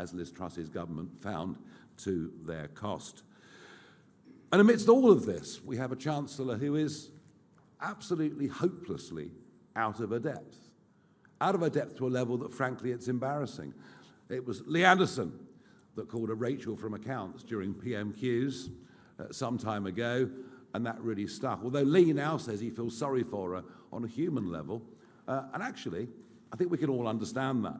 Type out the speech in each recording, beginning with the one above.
as Liz Truss's government found to their cost. And amidst all of this, we have a Chancellor who is absolutely hopelessly out of her depth to a level that, frankly, it's embarrassing. It was Lee Anderson that called her Rachel from accounts during PMQs some time ago, and that really stuck. Although Lee now says he feels sorry for her on a human level, and actually, I think we can all understand that.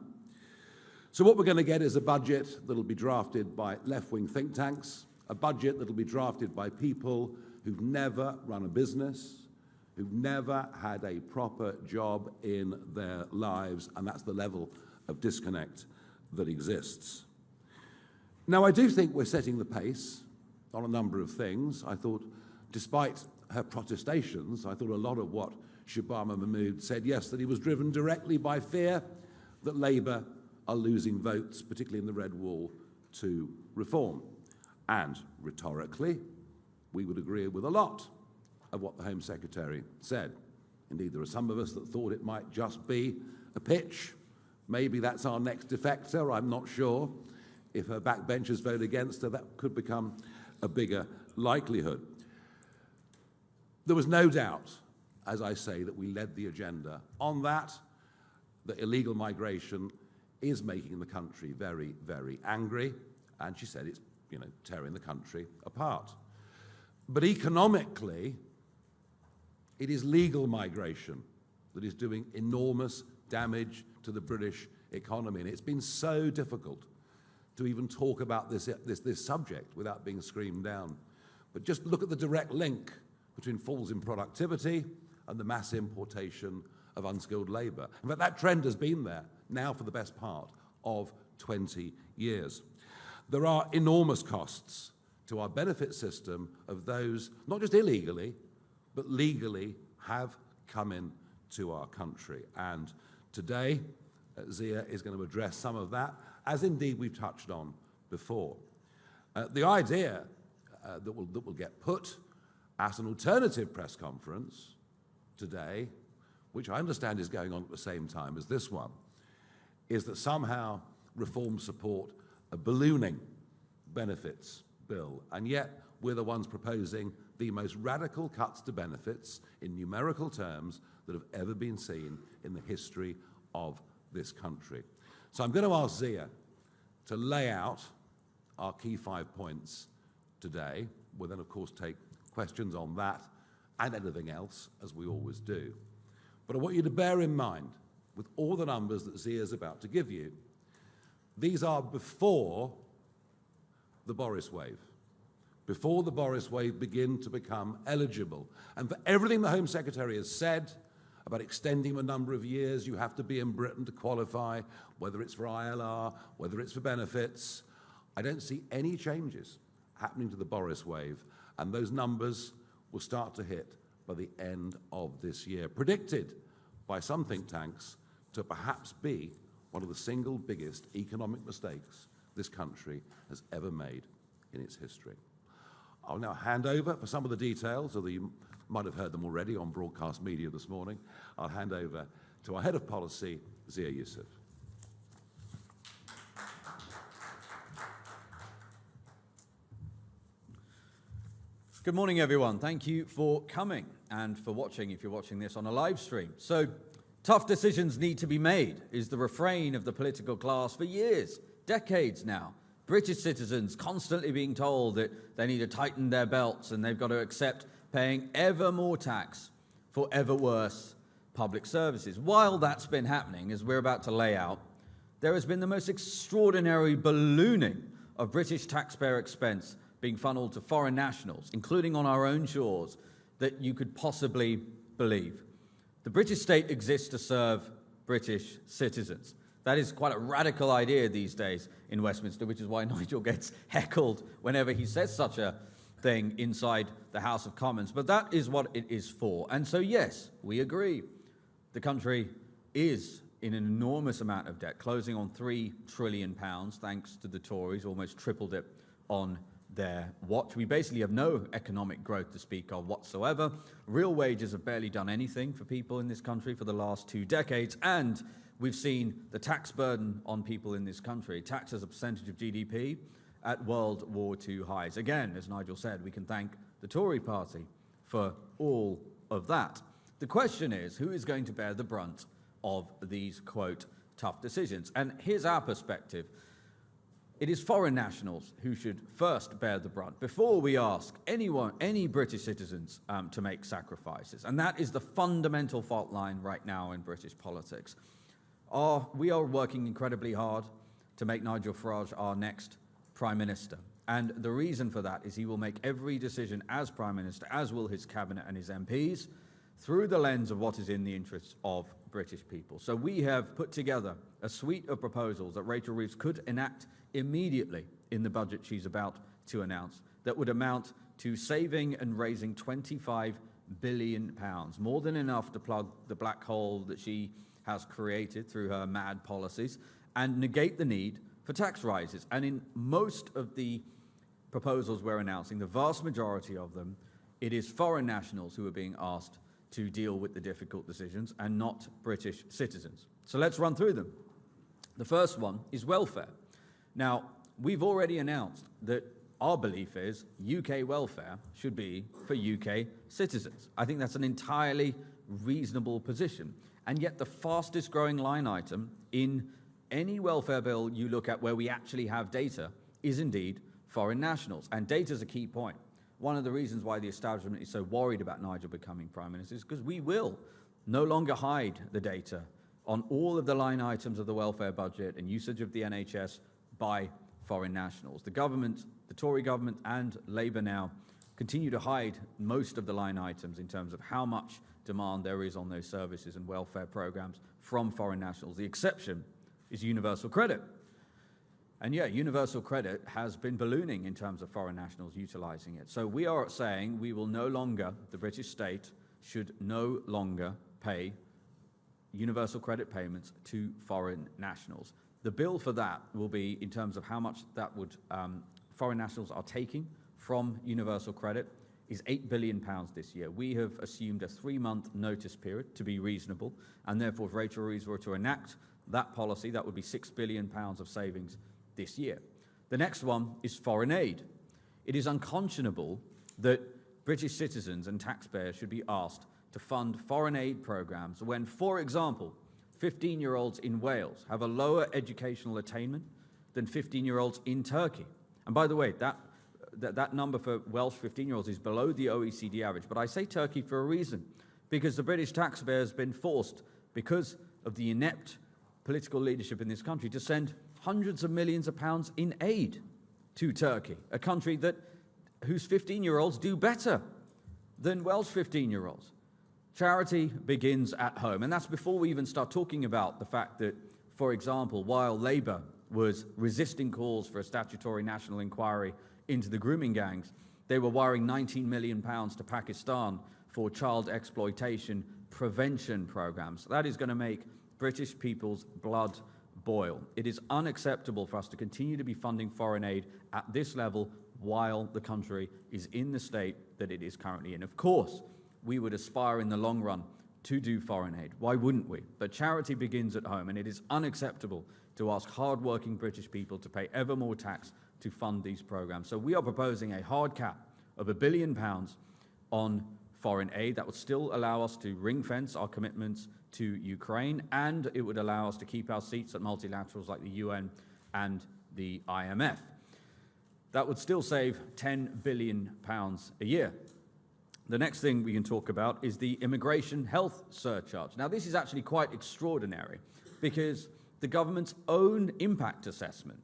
So what we're going to get is a budget that'll be drafted by left-wing think tanks, a budget that'll be drafted by people who've never run a business, who've never had a proper job in their lives, and that's the level of disconnect that exists. Now, I do think we're setting the pace on a number of things. I thought, despite her protestations, I thought a lot of what Shabama Mahmood said yesterday was driven directly by fear that Labour are losing votes, particularly in the Red Wall, to reform. And rhetorically, we would agree with a lot of what the Home Secretary said. Indeed, there are some of us that thought it might just be a pitch. Maybe that's our next defector, I'm not sure. If her backbenchers vote against her, that could become a bigger likelihood. There was no doubt, as I say, that we led the agenda on that illegal migration is making the country very, very angry, and she said it's, tearing the country apart. But economically, it is legal migration that is doing enormous damage to the British economy, and it's been so difficult to even talk about this subject without being screamed down. But just look at the direct link between falls in productivity and the mass importation of unskilled labour. In fact, that trend has been there now for the best part of 20 years. There are enormous costs to our benefit system of those, not just illegally, but legally have come into our country. And today, Zia is going to address some of that, as indeed we've touched on before. The idea that will get put at an alternative press conference today, which I understand is going on at the same time as this one, is that somehow reform support a ballooning benefits bill, and yet we're the ones proposing the most radical cuts to benefits in numerical terms that have ever been seen in the history of this country. So I'm going to ask Zia to lay out our key 5 points today. We'll then, of course, take questions on that and anything else, as we always do. But I want you to bear in mind, with all the numbers that Zia is about to give you, these are before the Boris wave, before the Boris wave begin to become eligible. And for everything the Home Secretary has said about extending the number of years you have to be in Britain to qualify, whether it's for ILR, whether it's for benefits, I don't see any changes happening to the Boris wave, and those numbers will start to hit by the end of this year, predicted by some think tanks to perhaps be one of the single biggest economic mistakes this country has ever made in its history. I'll now hand over for some of the details, although you might have heard them already on broadcast media this morning. I'll hand over to our Head of Policy, Zia Yusuf. Good morning, everyone. Thank you for coming and for watching, if you're watching this on a live stream. So, tough decisions need to be made is the refrain of the political class for years, decades now. British citizens constantly being told that they need to tighten their belts and they've got to accept paying ever more tax for ever worse public services. While that's been happening, as we're about to lay out, there has been the most extraordinary ballooning of British taxpayer expense being funneled to foreign nationals, including on our own shores, that you could possibly believe. The British state exists to serve British citizens. That is quite a radical idea these days in Westminster, which is why Nigel gets heckled whenever he says such a thing inside the House of Commons. But that is what it is for. And so, yes, we agree. The country is in an enormous amount of debt, closing on £3 trillion, thanks to the Tories, almost tripled it on their watch. We basically have no economic growth to speak of whatsoever. Real wages have barely done anything for people in this country for the last 2 decades, and We've seen the tax burden on people in this country, tax as a percentage of GDP, at World War II highs. Again, as Nigel said, we can thank the Tory party for all of that. The question is, who is going to bear the brunt of these, quote, tough decisions? And here's our perspective. It is foreign nationals who should first bear the brunt before we ask any British citizens to make sacrifices. And that is the fundamental fault line right now in British politics. We are working incredibly hard to make Nigel Farage our next Prime Minister. And the reason for that is he will make every decision as Prime Minister, as will his cabinet and his MPs, through the lens of what is in the interests of British people. So we have put together a suite of proposals that Rachel Reeves could enact immediately in the budget she's about to announce that would amount to saving and raising £25 billion, more than enough to plug the black hole that she has created through her mad policies and negate the need for tax rises. And in most of the proposals we're announcing, the vast majority of them, it is foreign nationals who are being asked to deal with the difficult decisions and not British citizens. So let's run through them. The first one is welfare. Now, we've already announced that our belief is UK welfare should be for UK citizens. I think that's an entirely reasonable position. And yet the fastest growing line item in any welfare bill you look at where we actually have data is indeed foreign nationals. And data is a key point. One of the reasons why the establishment is so worried about Nigel becoming Prime Minister is because we will no longer hide the data on all of the line items of the welfare budget and usage of the NHS by foreign nationals. The government, the Tory government and Labour now continue to hide most of the line items in terms of how much demand there is on those services and welfare programs from foreign nationals. The exception is universal credit. And yeah, universal credit has been ballooning in terms of foreign nationals utilising it. So we are saying we will no longer, the British state should no longer pay universal credit payments to foreign nationals. The bill for that will be, in terms of how much that would foreign nationals are taking from universal credit, is £8 billion this year. We have assumed a 3-month notice period to be reasonable, and therefore if Rachel Reeves were to enact that policy, that would be £6 billion of savings this year. The next one is foreign aid. It is unconscionable that British citizens and taxpayers should be asked to fund foreign aid programs when, for example, 15-year-olds in Wales have a lower educational attainment than 15-year-olds in Turkey. And by the way, that number for Welsh 15-year-olds is below the OECD average. But I say Turkey for a reason, because the British taxpayer has been forced, because of the inept political leadership in this country, to send hundreds of millions of pounds in aid to Turkey, a country whose 15-year-olds do better than Welsh 15-year-olds. Charity begins at home, and that's before we even start talking about the fact that, for example, while Labour was resisting calls for a statutory national inquiry into the grooming gangs, they were wiring £19 million to Pakistan for child exploitation prevention programs. That is going to make British people's blood boil. It is unacceptable for us to continue to be funding foreign aid at this level while the country is in the state that it is currently in. Of course, we would aspire in the long run to do foreign aid. Why wouldn't we? But charity begins at home, and it is unacceptable to ask hard-working British people to pay ever more tax to fund these programs. So we are proposing a hard cap of £1 billion on foreign aid. That would still allow us to ring-fence our commitments to Ukraine, and it would allow us to keep our seats at multilaterals like the UN and the IMF. That would still save £10 billion a year. The next thing we can talk about is the immigration health surcharge. Now, this is actually quite extraordinary because the government's own impact assessment,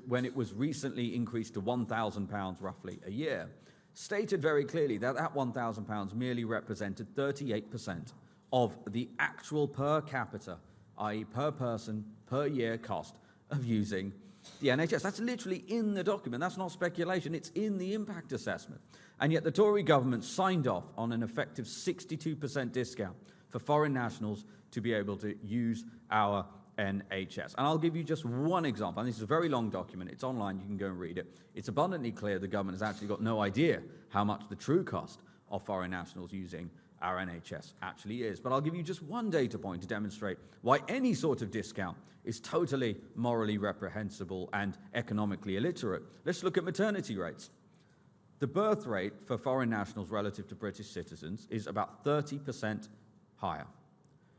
when it was recently increased to £1,000 roughly a year, stated very clearly that that £1,000 merely represented 38% of the actual per capita, i.e. per person, per year cost of using the NHS. That's literally in the document. That's not speculation. It's in the impact assessment. And yet the Tory government signed off on an effective 62% discount for foreign nationals to be able to use our NHS. And I'll give you just one example. And this is a very long document. It's online. You can go and read it. It's abundantly clear the government has actually got no idea how much the true cost of foreign nationals using our NHS actually is. But I'll give you just one data point to demonstrate why any sort of discount is totally morally reprehensible and economically illiterate. Let's look at maternity rates. The birth rate for foreign nationals relative to British citizens is about 30% higher.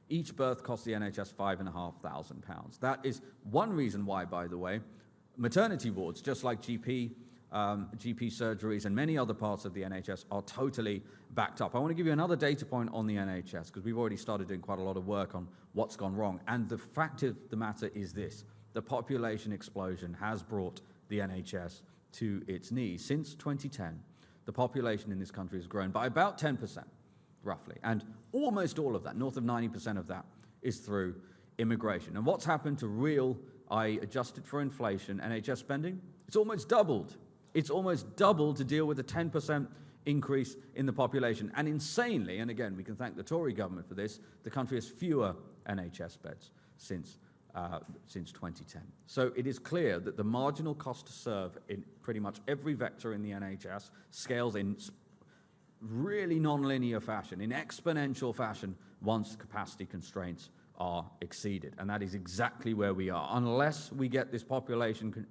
Each birth costs the NHS £5,500. That is one reason why, by the way, maternity wards, just like GP surgeries and many other parts of the NHS, are totally backed up. I want to give you another data point on the NHS, because we've already started doing quite a lot of work on what's gone wrong. And the fact of the matter is this: the population explosion has brought the NHS to its knees. Since 2010, the population in this country has grown by about 10%, roughly. And almost all of that, north of 90% of that, is through immigration. And what's happened to real, adjusted for inflation, NHS spending? It's almost doubled. It's almost doubled to deal with a 10% increase in the population. And insanely, and again, we can thank the Tory government for this, the country has fewer NHS beds since 2010. So it is clear that the marginal cost to serve in pretty much every vector in the NHS scales in really non-linear fashion, in exponential fashion, once capacity constraints are exceeded. And that is exactly where we are. Unless we get this population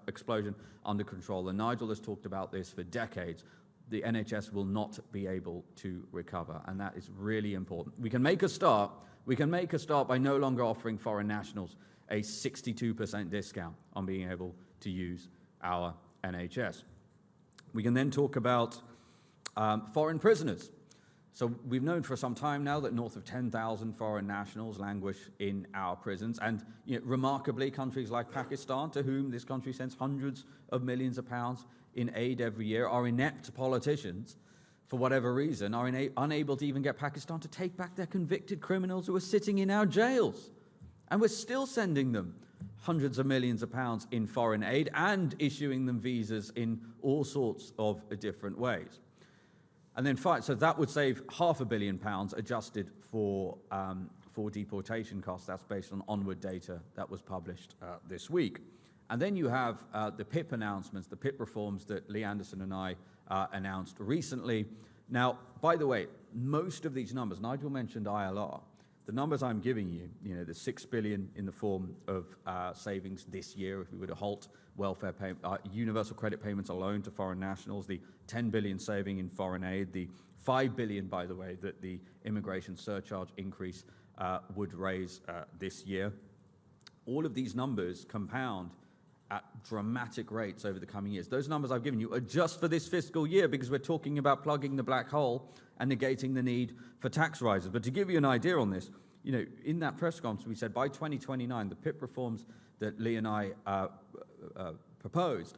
explosion under control, and Nigel has talked about this for decades, the NHS will not be able to recover. And that is really important. We can make a start. We can make a start by no longer offering foreign nationals a 62% discount on being able to use our NHS. We can then talk about foreign prisoners. So we've known for some time now that north of 10,000 foreign nationals languish in our prisons. And remarkably, countries like Pakistan, to whom this country sends hundreds of millions of pounds in aid every year, our inept politicians, for whatever reason, are unable to even get Pakistan to take back their convicted criminals who are sitting in our jails. And we're still sending them hundreds of millions of pounds in foreign aid and issuing them visas in all sorts of different ways. And then, so that would save £500 million adjusted for deportation costs. That's based on onward data that was published this week. And then you have the PIP announcements, the PIP reforms that Lee Anderson and I announced recently. Now, by the way, most of these numbers, Nigel mentioned ILR, the numbers I'm giving you, the £6 billion in the form of savings this year if we were to halt welfare universal credit payments alone to foreign nationals, the $10 billion saving in foreign aid, the $5 billion, by the way, that the immigration surcharge increase would raise this year. All of these numbers compound at dramatic rates over the coming years. Those numbers I've given you are just for this fiscal year, because we're talking about plugging the black hole and negating the need for tax rises. But to give you an idea on this, in that press conference we said by 2029 the PIP reforms that Lee and I proposed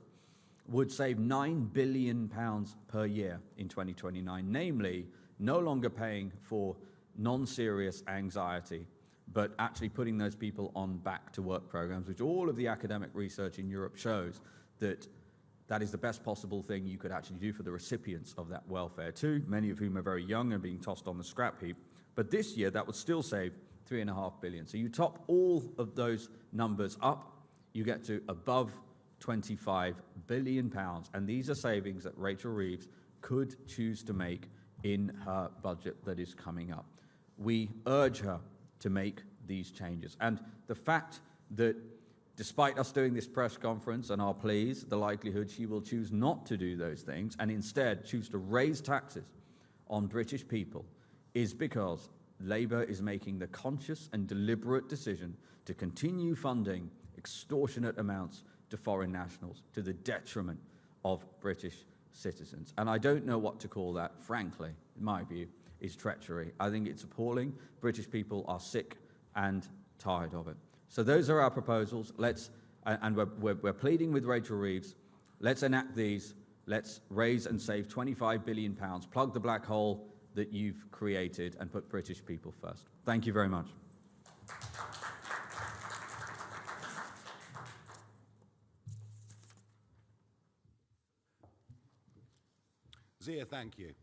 would save £9 billion per year in 2029, namely no longer paying for non-serious anxiety, but actually putting those people on back-to-work programs, which all of the academic research in Europe shows that is the best possible thing you could actually do for the recipients of that welfare too, many of whom are very young and being tossed on the scrap heap. But this year, that would still save £3.5 billion. So you top all of those numbers up, you get to above £25 billion. And these are savings that Rachel Reeves could choose to make in her budget that is coming up. We urge her to make these changes. And the fact that despite us doing this press conference and our pleas, the likelihood she will choose not to do those things and instead choose to raise taxes on British people is because Labour is making the conscious and deliberate decision to continue funding extortionate amounts to foreign nationals to the detriment of British citizens. And I don't know what to call that, frankly, in my view, is treachery. I think it's appalling. British people are sick and tired of it. So those are our proposals. We're pleading with Rachel Reeves. Let's enact these. Let's raise and save £25 billion, plug the black hole that you've created, and put British people first. Thank you very much. Zia, thank you.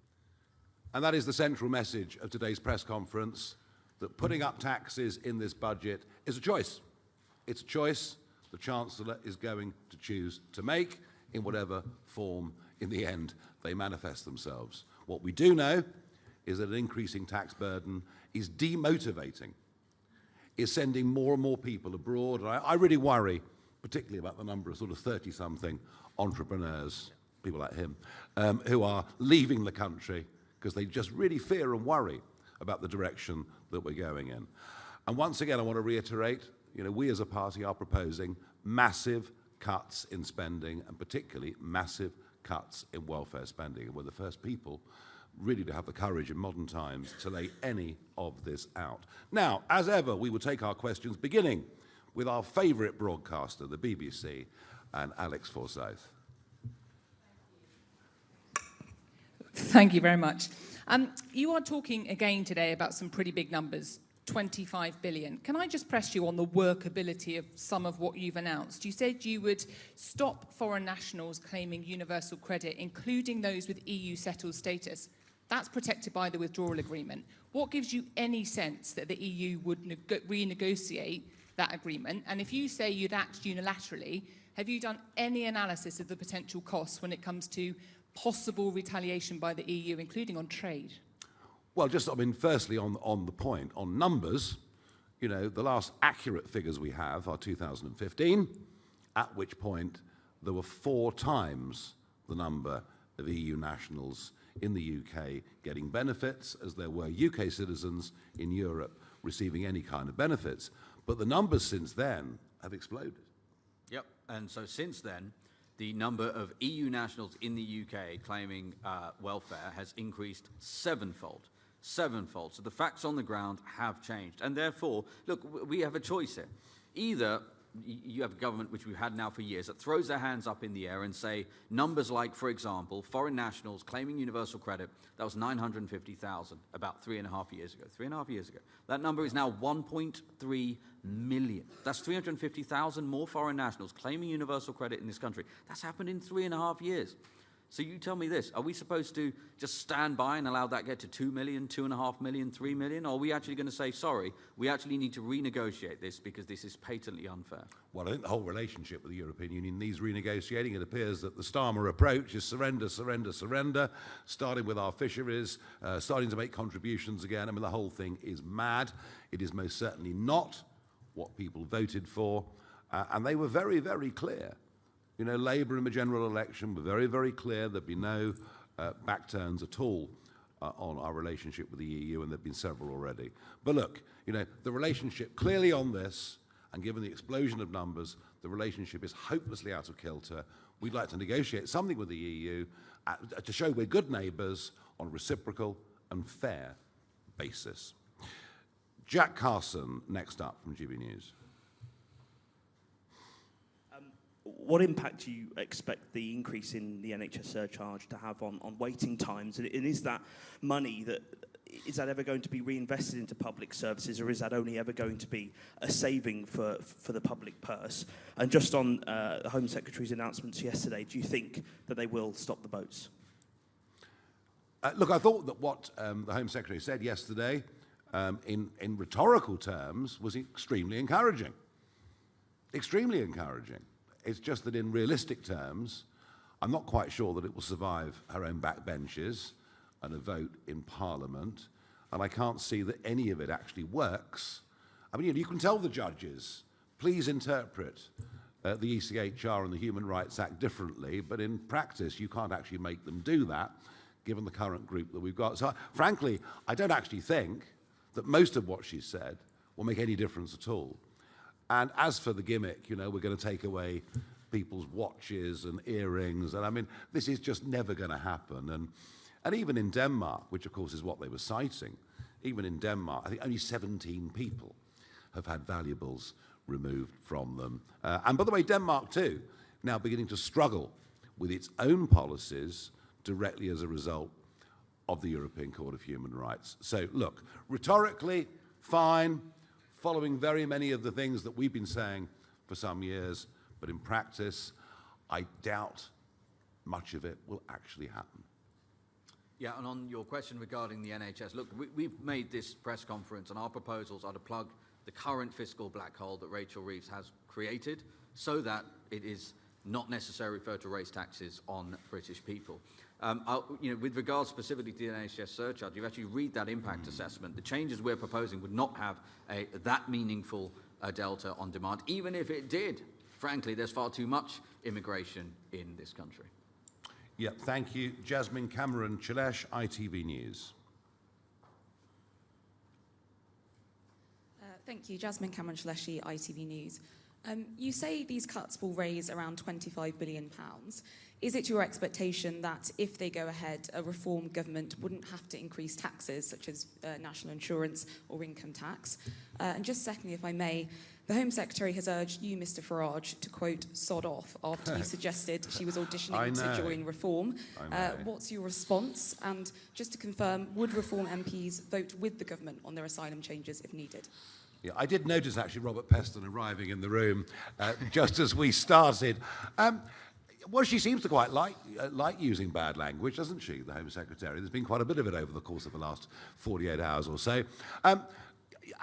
And that is the central message of today's press conference, that putting up taxes in this budget is a choice. It's a choice the Chancellor is going to choose to make in whatever form, in the end, they manifest themselves. What we do know is that an increasing tax burden is demotivating, is sending more and more people abroad. And I really worry, particularly about the number of sort of 30-something entrepreneurs, people like him, who are leaving the country because they just really fear and worry about the direction that we're going in. And once again, I want to reiterate, we as a party are proposing massive cuts in spending, and particularly massive cuts in welfare spending. And we're the first people really to have the courage in modern times to lay any of this out. Now, as ever, we will take our questions, beginning with our favourite broadcaster, the BBC, and Alex Forsyth. Thank you very much. You are talking again today about some pretty big numbers. 25 billion. Can I just press you on the workability of some of what you've announced? You said you would stop foreign nationals claiming universal credit, including those with EU settled status. That's protected by the withdrawal agreement. What gives you any sense that the EU would renegotiate that agreement? And if you say you'd act unilaterally, have you done any analysis of the potential costs when it comes to possible retaliation by the EU, including on trade? Well, firstly, on the point, on numbers, the last accurate figures we have are 2015, at which point there were 4 times the number of EU nationals in the UK getting benefits as there were UK citizens in Europe receiving any kind of benefits. But the numbers since then have exploded. Yep, and so since then, the number of EU nationals in the UK claiming welfare has increased sevenfold. So the facts on the ground have changed. And therefore, look, we have a choice here. Either you have a government, which we've had now for years, that throws their hands up in the air and say numbers like, for example, foreign nationals claiming universal credit, that was 950,000 about 3.5 years ago. 3.5 years ago. That number is now 1.3 million. That's 350,000 more foreign nationals claiming universal credit in this country. That's happened in 3.5 years. So you tell me this, are we supposed to just stand by and allow that to get to 2 million, 2.5 million, 3 million? Or are we actually going to say, sorry, we actually need to renegotiate this because this is patently unfair? Well, I think the whole relationship with the European Union needs renegotiating. It appears that the Starmer approach is surrender, surrender, surrender, starting with our fisheries, starting to make contributions again. I mean, the whole thing is mad. It is most certainly not what people voted for. And they were very, very clear. Labour in the general election were very, very clear there'd be no backturns at all on our relationship with the EU, and there've been several already. But look, the relationship clearly on this, and given the explosion of numbers, the relationship is hopelessly out of kilter. We'd like to negotiate something with the EU to show we're good neighbours on a reciprocal and fair basis. Jack Carson, next up from GB News. What impact do you expect the increase in the NHS surcharge to have on waiting times? And is that money, is that ever going to be reinvested into public services, or is that only ever going to be a saving for the public purse? And just on the Home Secretary's announcements yesterday, do you think that they will stop the boats? Look, I thought that what the Home Secretary said yesterday in rhetorical terms was extremely encouraging. Extremely encouraging. It's just that in realistic terms, I'm not quite sure that it will survive her own backbenches and a vote in Parliament, and I can't see that any of it actually works. I mean, you can tell the judges, please interpret the ECHR and the Human Rights Act differently, but in practice, you can't actually make them do that, given the current group that we've got. So, frankly, I don't actually think that most of what she said will make any difference at all. And as for the gimmick, we're going to take away people's watches and earrings. And I mean, this is just never going to happen. And even in Denmark, which of course is what they were citing, even in Denmark, I think only 17 people have had valuables removed from them. And by the way, Denmark too, now beginning to struggle with its own policies directly as a result of the European Court of Human Rights. So look, rhetorically, fine, following very many of the things that we've been saying for some years, but in practice, I doubt much of it will actually happen. Yeah, and on your question regarding the NHS, look, we've made this press conference, and our proposals are to plug the current fiscal black hole that Rachel Reeves has created so that it is not necessarily refer to raise taxes on British people. With regards specifically to the NHS surcharge, you actually read that impact assessment. The changes we're proposing would not have that meaningful delta on demand. Even if it did, frankly, there's far too much immigration in this country. Yeah, thank you. Jasmine Cameron-Chilesh, ITV News. Thank you. Jasmine Cameron-Chilesh, ITV News. You say these cuts will raise around £25 billion. Is it your expectation that if they go ahead, a reform government wouldn't have to increase taxes such as national insurance or income tax? And just secondly, if I may, the Home Secretary has urged you, Mr Farage, to, quote, sod off after you suggested she was auditioning to join Reform. What's your response? And just to confirm, would Reform MPs vote with the government on their asylum changes if needed? Yeah, I did notice, actually, Robert Peston arriving in the room just as we started. Well, she seems to quite like using bad language, doesn't she, the Home Secretary? There's been quite a bit of it over the course of the last 48 hours or so. I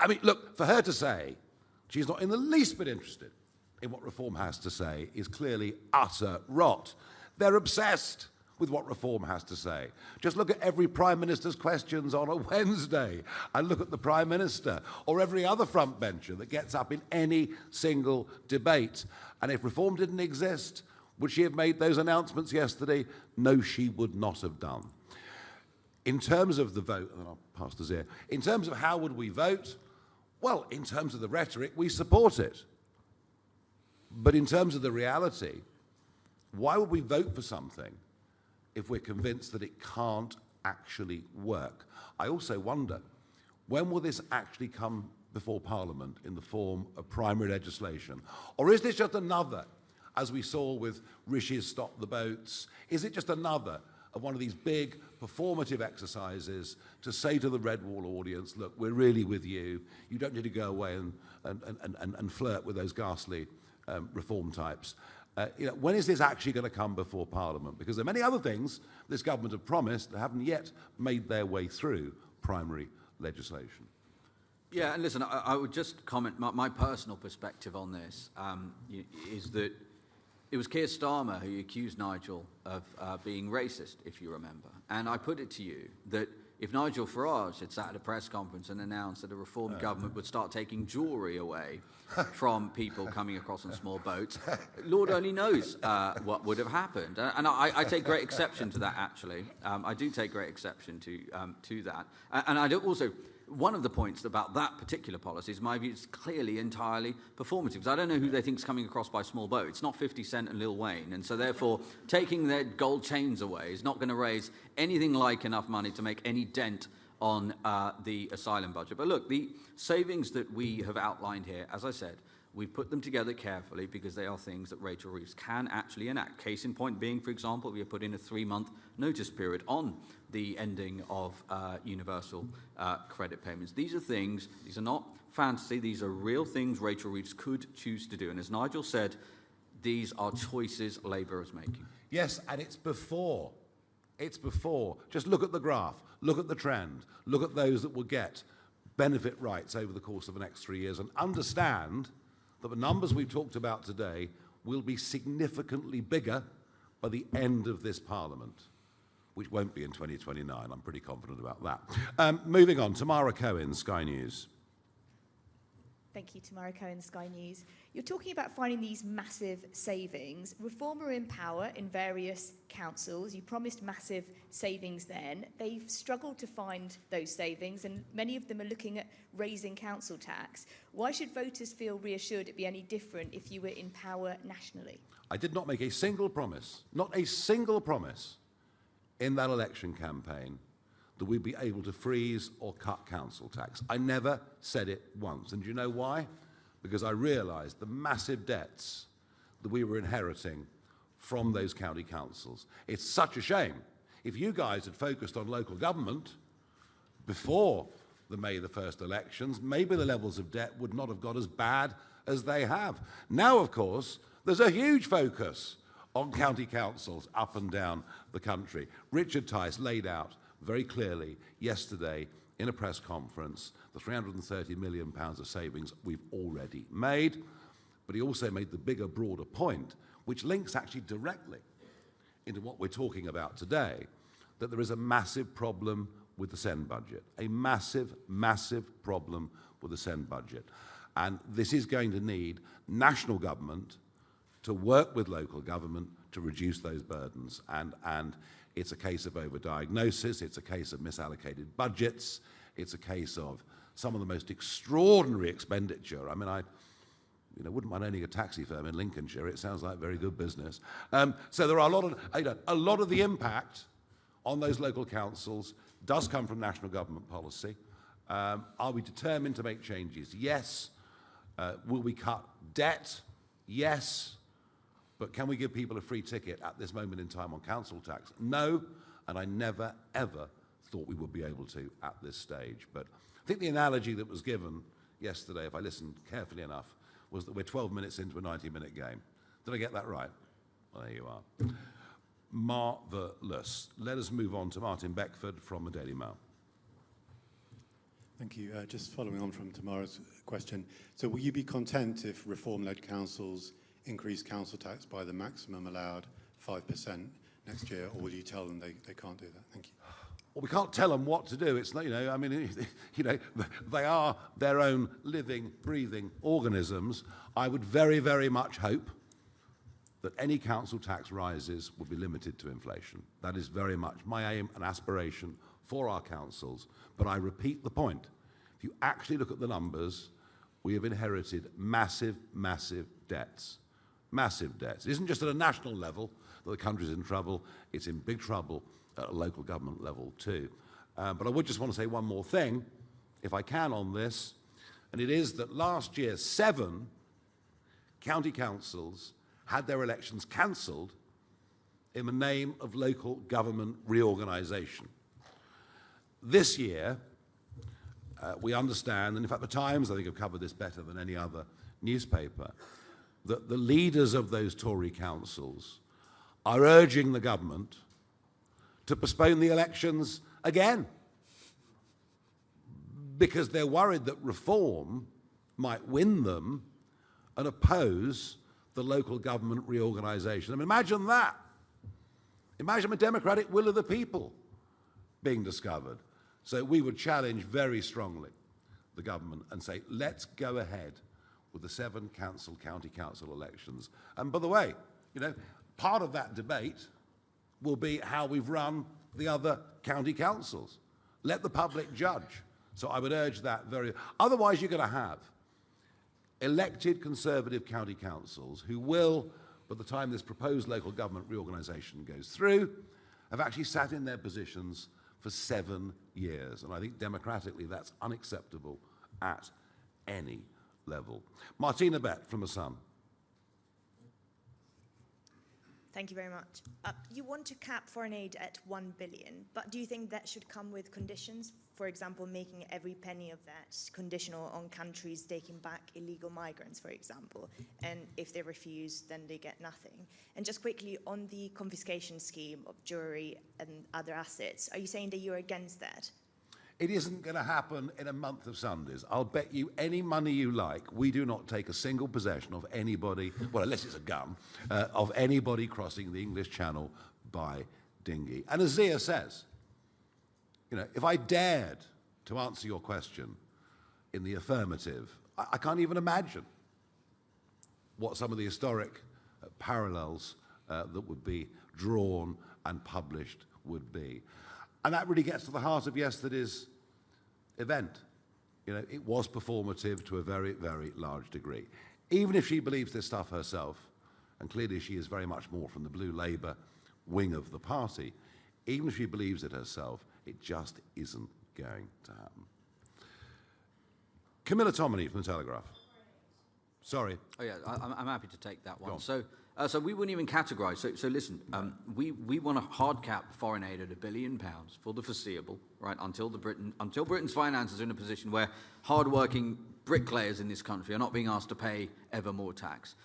mean, look, for her to say she's not in the least bit interested in what Reform has to say is clearly utter rot. They're obsessed with what Reform has to say. Just look at every Prime Minister's questions on a Wednesday and look at the Prime Minister or every other front bencher that gets up in any single debate. And if Reform didn't exist, would she have made those announcements yesterday? No, she would not have done. In terms of the vote, and then I'll pass to Zia, in terms of how would we vote, well, in terms of the rhetoric, we support it. But in terms of the reality, why would we vote for something if we're convinced that it can't actually work? I also wonder, when will this actually come before Parliament in the form of primary legislation? Or is this just another, as we saw with Rishi's Stop the Boats, is it just another of one of these big performative exercises to say to the Red Wall audience, look, we're really with you. You don't need to go away and flirt with those ghastly reform types. When is this actually going to come before Parliament? Because there are many other things this government have promised that haven't yet made their way through primary legislation. Yeah, and listen, I would just comment, my personal perspective on this is that it was Keir Starmer who accused Nigel of being racist, if you remember. And I put it to you that if Nigel Farage had sat at a press conference and announced that a Reform government would start taking jewellery away from people coming across on small boats, Lord only knows what would have happened. And I take great exception to that, actually. I do take great exception to that. And I do also, one of the points about that particular policy is my view is clearly entirely performative. Because I don't know who they think is coming across by small boat. It's not 50 Cent and Lil Wayne. And so therefore, taking their gold chains away is not going to raise anything like enough money to make any dent on the asylum budget. But look, the savings that we have outlined here, as I said, we put them together carefully because they are things that Rachel Reeves can actually enact. Case in point being, for example, we have put in a 3-month notice period on the ending of universal credit payments. These are things, these are not fantasy, these are real things Rachel Reeves could choose to do. And as Nigel said, these are choices Labour is making. Yes, and it's before. It's before. Just look at the graph, look at the trend, look at those that will get benefit rights over the course of the next 3 years and understand that the numbers we've talked about today will be significantly bigger by the end of this Parliament, which won't be in 2029. I'm pretty confident about that. Moving on, Tamara Cohen, Sky News. Thank you, Tamara Cohen, Sky News. You're talking about finding these massive savings. Reform are in power in various councils. You promised massive savings then. They've struggled to find those savings, and many of them are looking at raising council tax. Why should voters feel reassured it'd be any different if you were in power nationally? I did not make a single promise, not a single promise, in that election campaign that we'd be able to freeze or cut council tax. I never said it once. And do you know why? Because I realised the massive debts that we were inheriting from those county councils. It's such a shame. If you guys had focused on local government before the May the 1st elections, maybe the levels of debt would not have got as bad as they have. Now, of course, there's a huge focus on county councils up and down the country. Richard Tice laid out very clearly yesterday in a press conference the £330 million of savings we've already made, but he also made the bigger, broader point, which links actually directly into what we're talking about today, that there is a massive problem with the Sen budget, a massive, massive problem with the Sen budget. And this is going to need national government to work with local government to reduce those burdens. And it's a case of overdiagnosis, it's a case of misallocated budgets, it's a case of some of the most extraordinary expenditure. I mean, I wouldn't mind owning a taxi firm in Lincolnshire. It sounds like very good business. So there are a lot of the impact on those local councils does come from national government policy. Are we determined to make changes? Yes. Will we cut debt? Yes. But can we give people a free ticket at this moment in time on council tax? No. And I never, ever thought we would be able to at this stage. But I think the analogy that was given yesterday, if I listened carefully enough, was that we're 12 minutes into a 90-minute game. Did I get that right? Well, there you are. Marvellous. Let us move on to Martin Beckford from the Daily Mail. Thank you. Just following on from Tamara's question. So will you be content if reform-led councils increase council tax by the maximum allowed 5% next year, or will you tell them they can't do that? Thank you. Well, we can't tell them what to do. It's, I mean, they are their own living, breathing organisms. I would very, very much hope that any council tax rises would be limited to inflation. That is very much my aim and aspiration for our councils. But I repeat the point. If you actually look at the numbers, we have inherited massive, massive debts. Massive debts. It isn't just at a national level that the country's in trouble. It's in big trouble at a local government level too. But I would just want to say one more thing, if I can, on this, and it is that last year 7 county councils had their elections cancelled in the name of local government reorganisation. This year, we understand, and in fact the Times I think have covered this better than any other newspaper, that the leaders of those Tory councils are urging the government to postpone the elections again because they're worried that reform might win them and oppose the local government reorganisation. I mean, imagine that. Imagine the democratic will of the people being discovered. So we would challenge very strongly the government and say, let's go ahead with the 7 county council elections. And by the way, part of that debate will be how we've run the other county councils. Let the public judge. So I would urge that very... Otherwise, you're going to have elected Conservative county councils who will, by the time this proposed local government reorganisation goes through, have actually sat in their positions for 7 years. And I think democratically that's unacceptable at any level. Martina Bett from The Sun. Thank you very much. You want to cap foreign aid at 1 billion, but do you think that should come with conditions? For example, making every penny of that conditional on countries taking back illegal migrants, for example, and if they refuse, then they get nothing. And just quickly, on the confiscation scheme of jewellery and other assets, are you saying that you're against that? It isn't going to happen in a month of Sundays. I'll bet you any money you like, we do not take a single possession of anybody, well, unless it's a gun, of anybody crossing the English Channel by dinghy. And as Zia says, if I dared to answer your question in the affirmative, I can't even imagine what some of the historic parallels that would be drawn and published would be. And that really gets to the heart of yesterday's event. It was performative to a very, very large degree. Even if she believes this stuff herself, and clearly she is very much more from the Blue Labour wing of the party, even if she believes it herself, it just isn't going to happen. Camilla Tominey from The Telegraph. Sorry. Oh yeah, I'm happy to take that one. So we wouldn't even categorise. So listen, we want to hard cap foreign aid at £1 billion for the foreseeable, right? Until Britain's finances are in a position where hard-working bricklayers in this country are not being asked to pay ever more tax.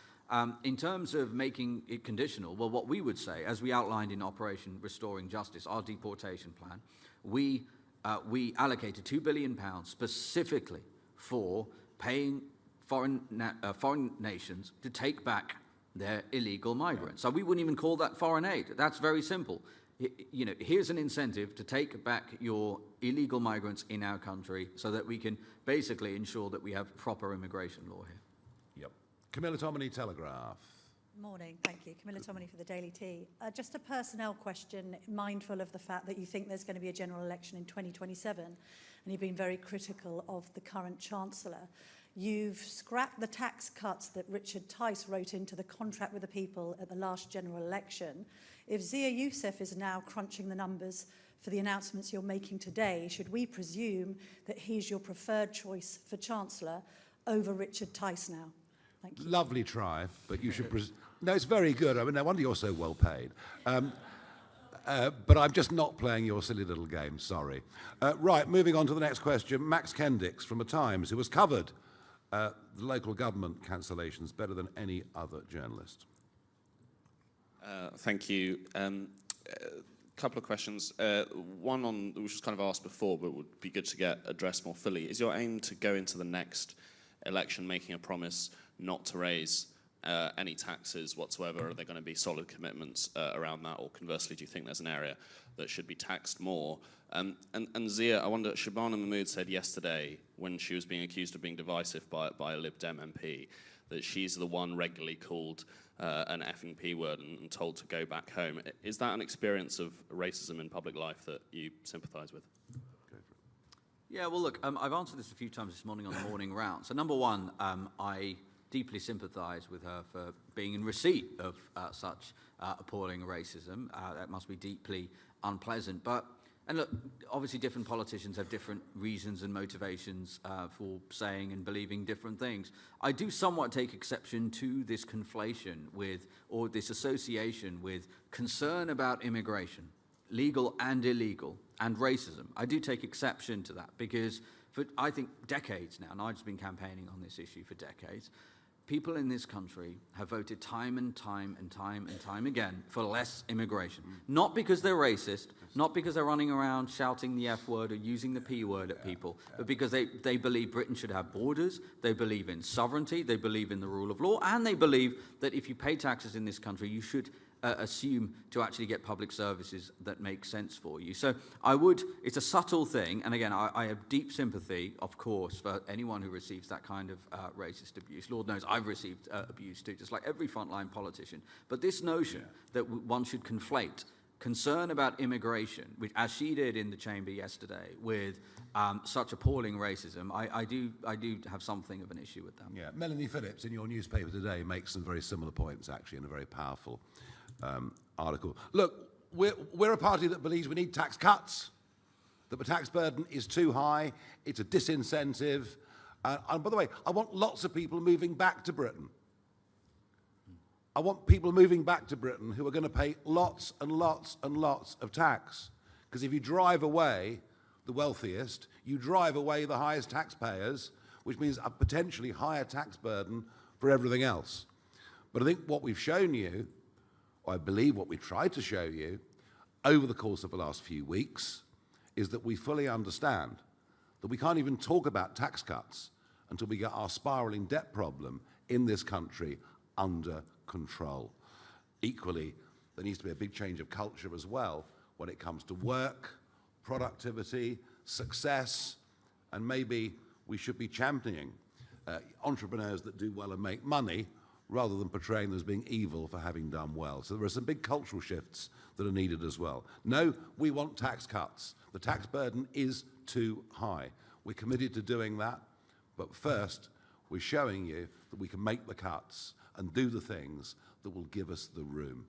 In terms of making it conditional, well, what we would say, as we outlined in Operation Restoring Justice, our deportation plan, we allocated £2 billion specifically for paying foreign nations to take back they're illegal migrants. So we wouldn't even call that foreign aid. That's very simple. You know, here's an incentive to take back your illegal migrants in our country so that we can basically ensure that we have proper immigration law here. Yep. Camilla Tominey, Telegraph. Morning, thank you. Camilla Tominey for the Daily Tea. Just a personnel question, mindful of the fact that you think there's going to be a general election in 2027, and you've been very critical of the current Chancellor. You've scrapped the tax cuts that Richard Tice wrote into the contract with the people at the last general election. If Zia Yusuf is now crunching the numbers for the announcements you're making today, should we presume that he's your preferred choice for Chancellor over Richard Tice now? Thank you. Lovely try, but you should... No, it's very good. I mean, no wonder you're so well paid. But I'm just not playing your silly little game, sorry. Right, moving on to the next question. Max Kendix from The Times, who has covered the local government cancellations better than any other journalist. Thank you. Couple of questions. One on, which was kind of asked before, but would be good to get addressed more fully. Is your aim to go into the next election making a promise not to raise any taxes whatsoever? Are there going to be solid commitments around that, or conversely, do you think there's an area that should be taxed more? And Zia, I wonder, Shabana Mahmood said yesterday, when she was being accused of being divisive by a Lib Dem MP, that she's the one regularly called an effing P word and told to go back home. Is that an experience of racism in public life that you sympathise with? Yeah, well, look, I've answered this a few times this morning on the morning round. So, number one, I deeply sympathise with her for being in receipt of such appalling racism. That must be deeply unpleasant. And look, obviously different politicians have different reasons and motivations for saying and believing different things. I do somewhat take exception to this conflation with, or this association with, concern about immigration, legal and illegal, and racism. I do take exception to that because for, I think, decades now, and I've been campaigning on this issue for decades, people in this country have voted time and time again for less immigration. Not because they're racist, not because they're running around shouting the F word or using the P word at people, but because they believe Britain should have borders, they believe in sovereignty, they believe in the rule of law, and they believe that if you pay taxes in this country, you should assume to actually get public services that make sense for you. So it's a subtle thing, and again, I have deep sympathy, of course, for anyone who receives that kind of racist abuse. Lord knows I've received abuse too, just like every frontline politician. But this notion that one should conflate concern about immigration, which, as she did in the chamber yesterday, with such appalling racism, I do have something of an issue with that. Yeah, Melanie Phillips in your newspaper today makes some very similar points, actually, in a very powerful article. Look, we're a party that believes we need tax cuts, that the tax burden is too high, it's a disincentive, and by the way, I want lots of people moving back to Britain. I want people moving back to Britain who are going to pay lots and lots and lots of tax, because if you drive away the wealthiest, you drive away the highest taxpayers, which means a potentially higher tax burden for everything else. But I think what we've shown you, or I believe what we've tried to show you over the course of the last few weeks, is that we fully understand that we can't even talk about tax cuts until we get our spiralling debt problem in this country under control. Equally, there needs to be a big change of culture as well when it comes to work, productivity, success, and maybe we should be championing entrepreneurs that do well and make money rather than portraying them as being evil for having done well. So there are some big cultural shifts that are needed as well. No, we want tax cuts. The tax burden is too high. We're committed to doing that, but first, we're showing you that we can make the cuts and do the things that will give us the room.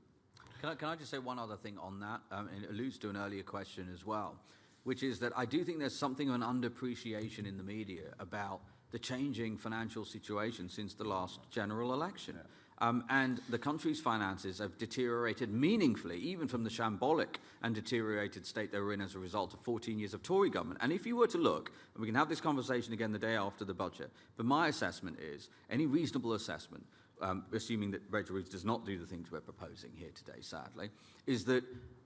Can I just say one other thing on that? And it alludes to an earlier question as well, which is that I do think there's something of an underappreciation in the media about the changing financial situation since the last general election. And the country's finances have deteriorated meaningfully, even from the shambolic and deteriorated state they were in as a result of 14 years of Tory government. And if you were to look, and we can have this conversation again the day after the budget, but my assessment is, any reasonable assessment, assuming that Rachel Reeves does not do the things we're proposing here today, sadly, is that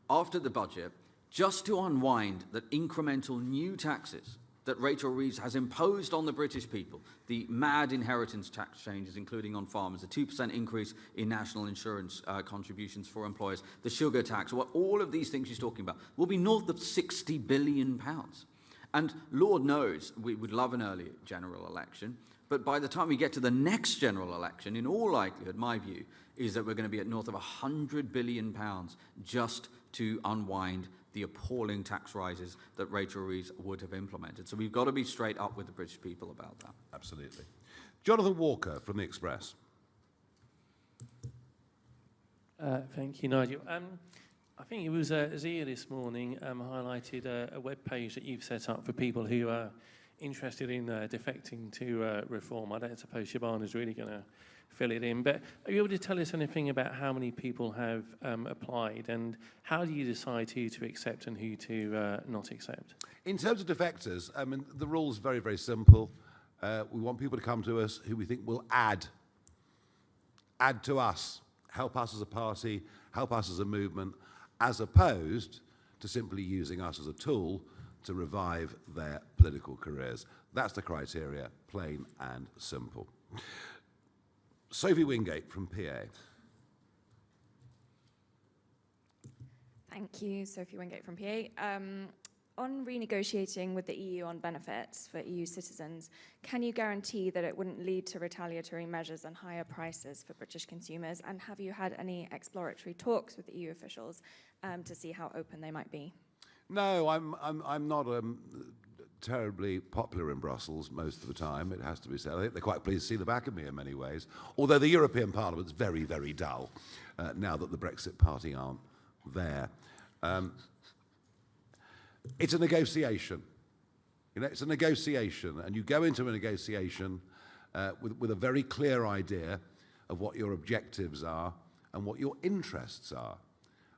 after the budget, just to unwind that incremental new taxes that Rachel Reeves has imposed on the British people. The mad inheritance tax changes, including on farmers, a 2% increase in national insurance contributions for employers, the sugar tax, all of these things she's talking about, will be north of £60 billion. And Lord knows we would love an early general election, but by the time we get to the next general election, in all likelihood, my view is that we're going to be at north of £100 billion just to unwind the appalling tax rises that Rachel Reeves would have implemented. So we've got to be straight up with the British people about that. Absolutely. Jonathan Walker from The Express. Thank you, Nigel. I think it was Zia this morning highlighted a web page that you've set up for people who are interested in defecting to reform. I don't suppose Shabana's really going to fill it in, but are you able to tell us anything about how many people have applied, and how do you decide who to accept and who to not accept? In terms of defectors, I mean, the rule's very, very simple. We want people to come to us who we think will add to us, help us as a party, help us as a movement, as opposed to simply using us as a tool to revive their political careers. That's the criteria, plain and simple. Sophie Wingate from PA. Thank you, Sophie Wingate from PA. On renegotiating with the EU on benefits for EU citizens, can you guarantee that it wouldn't lead to retaliatory measures and higher prices for British consumers? And have you had any exploratory talks with EU officials to see how open they might be? No, I'm not terribly popular in Brussels most of the time, it has to be said. I think they're quite pleased to see the back of me in many ways, although the European Parliament's very, very dull now that the Brexit Party aren't there. It's a negotiation. You know, it's a negotiation, and you go into a negotiation with a very clear idea of what your objectives are and what your interests are.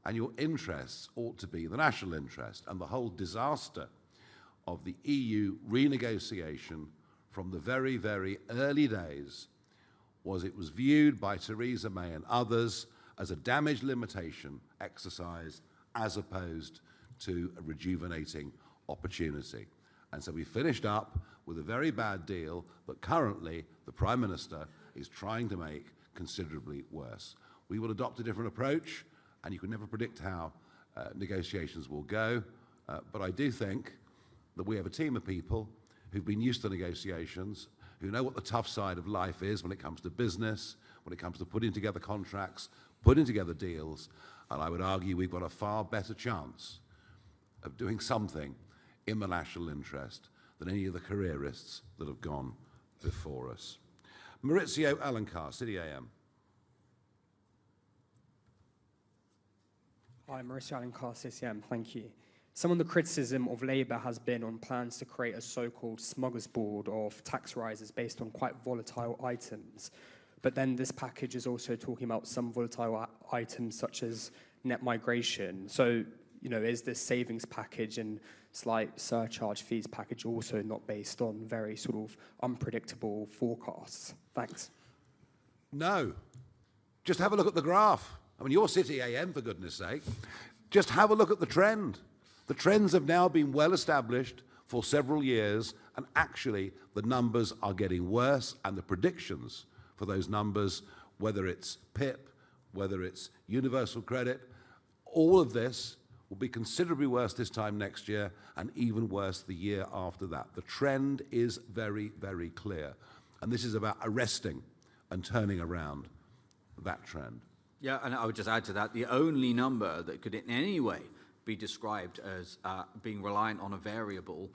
And your interests ought to be the national interest, and the whole disaster of the EU renegotiation from the very, very early days was it was viewed by Theresa May and others as a damage limitation exercise as opposed to a rejuvenating opportunity. And so we finished up with a very bad deal that currently the Prime Minister is trying to make considerably worse. We will adopt a different approach, and you can never predict how negotiations will go, but I do think that we have a team of people who've been used to negotiations, who know what the tough side of life is when it comes to business, when it comes to putting together contracts, putting together deals, and I would argue we've got a far better chance of doing something in the national interest than any of the careerists that have gone before us. Maurizio Alencar, City AM. Hi, Maurizio Alencar, CCM. Thank you. Some of the criticism of Labour has been on plans to create a so-called smorgasbord of tax rises based on quite volatile items. But then this package is also talking about some volatile items such as net migration. So, you know, is this savings package and slight surcharge fees package also not based on very sort of unpredictable forecasts? Thanks. No. Just have a look at the graph. I mean, you're City AM, for goodness sake. Just have a look at the trend. The trends have now been well established for several years, and actually the numbers are getting worse, and the predictions for those numbers, whether it's PIP, whether it's universal credit, all of this will be considerably worse this time next year, and even worse the year after that. The trend is very, very clear, and this is about arresting and turning around that trend. Yeah, and I would just add to that, the only number that could in any way be described as being reliant on a variable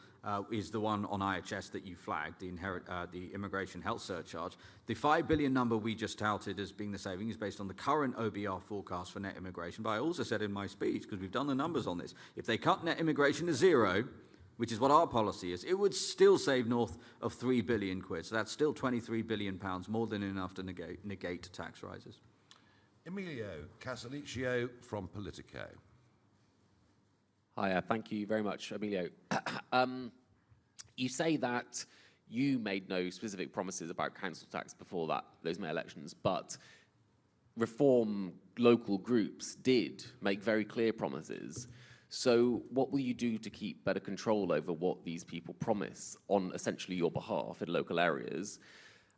is the one on IHS that you flagged, the immigration health surcharge. The 5 billion number we just touted as being the saving is based on the current OBR forecast for net immigration. But I also said in my speech, because we've done the numbers on this, if they cut net immigration to zero, which is what our policy is, it would still save north of 3 billion quid. So that's still 23 billion pounds, more than enough to negate tax rises. Emilio Casaliccio from Politico. Hi, thank you very much, Emilio. You say that you made no specific promises about council tax before those May elections, but reform local groups did make very clear promises. So what will you do to keep better control over what these people promise on essentially your behalf in local areas?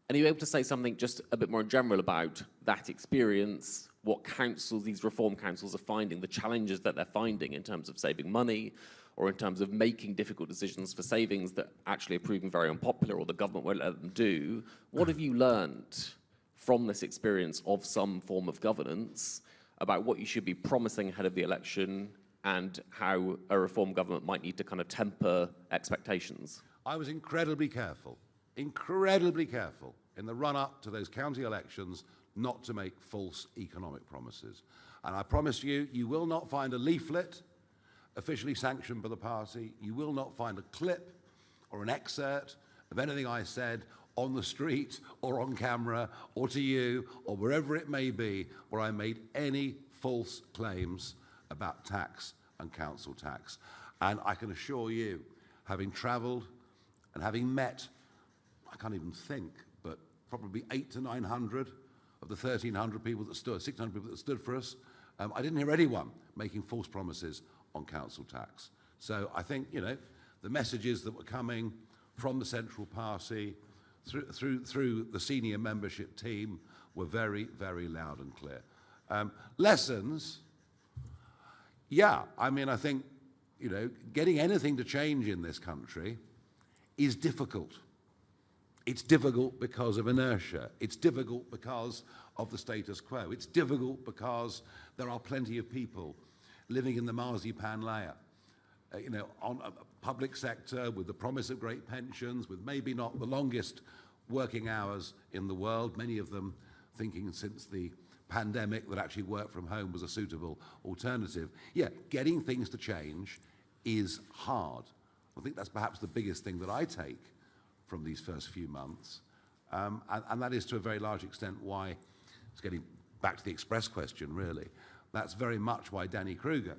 And are you able to say something just a bit more general about that experience, what councils, these reform councils are finding, the challenges that they're finding in terms of saving money or in terms of making difficult decisions for savings that actually are proving very unpopular or the government won't let them do? What have you learned from this experience of some form of governance about what you should be promising ahead of the election and how a reform government might need to kind of temper expectations? I was incredibly careful in the run-up to those county elections not to make false economic promises. And I promise you, you will not find a leaflet officially sanctioned by the party. You will not find a clip or an excerpt of anything I said on the street or on camera or to you or wherever it may be where I made any false claims about tax and council tax. And I can assure you, having travelled and having met, I can't even think, but probably 800 to 900 of the 1,300 people that stood, 600 people that stood for us, I didn't hear anyone making false promises on council tax. So I think, you know, the messages that were coming from the central party through the senior membership team were very, very loud and clear. Lessons, yeah, I mean, I think, you know, getting anything to change in this country is difficult. It's difficult because of inertia. It's difficult because of the status quo. It's difficult because there are plenty of people living in the marzipan layer, you know, on a public sector with the promise of great pensions, with maybe not the longest working hours in the world, many of them thinking since the pandemic that actually work from home was a suitable alternative. Yeah, getting things to change is hard. I think that's perhaps the biggest thing that I take from these first few months. And that is to a very large extent why, it's getting back to the Express question really, that's very much why Danny Kruger